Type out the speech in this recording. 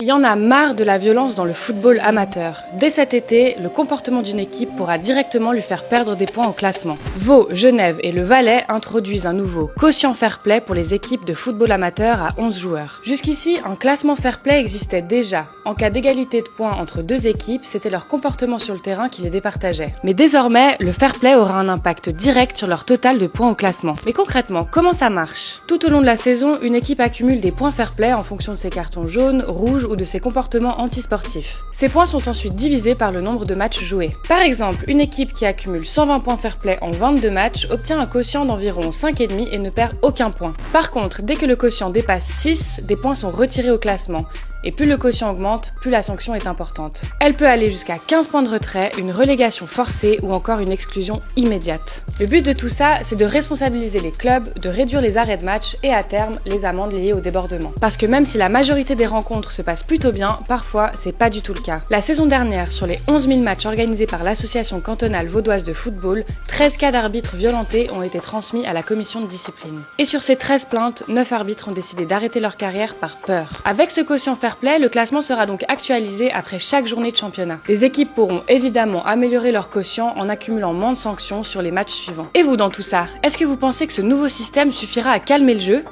Il y en a marre de la violence dans le football amateur. Dès cet été, le comportement d'une équipe pourra directement lui faire perdre des points au classement. Vaud, Genève et le Valais introduisent un nouveau quotient fair play pour les équipes de football amateur à 11 joueurs. Jusqu'ici, un classement fair play existait déjà. En cas d'égalité de points entre deux équipes, c'était leur comportement sur le terrain qui les départageait. Mais désormais, le fair play aura un impact direct sur leur total de points au classement. Mais concrètement, comment ça marche? Tout au long de la saison, une équipe accumule des points fair play en fonction de ses cartons jaunes, rouges ou de ses comportements antisportifs. Ces points sont ensuite divisés par le nombre de matchs joués. Par exemple, une équipe qui accumule 120 points fair play en 22 matchs obtient un quotient d'environ 5,5 et ne perd aucun point. Par contre, dès que le quotient dépasse 6, des points sont retirés au classement. Et plus le quotient augmente, plus la sanction est importante. Elle peut aller jusqu'à 15 points de retrait, une relégation forcée ou encore une exclusion immédiate. Le but de tout ça, c'est de responsabiliser les clubs, de réduire les arrêts de match et à terme, les amendes liées au débordement. Parce que même si la majorité des rencontres se passent plutôt bien, parfois, c'est pas du tout le cas. La saison dernière, sur les 11 000 matchs organisés par l'association cantonale vaudoise de football, 13 cas d'arbitres violentés ont été transmis à la commission de discipline. Et sur ces 13 plaintes, 9 arbitres ont décidé d'arrêter leur carrière par peur. Avec ce quotient fair play, le classement sera donc actualisé après chaque journée de championnat. Les équipes pourront évidemment améliorer leur quotient en accumulant moins de sanctions sur les matchs suivants. Et vous dans tout ça, est-ce que vous pensez que ce nouveau système suffira à calmer le jeu ?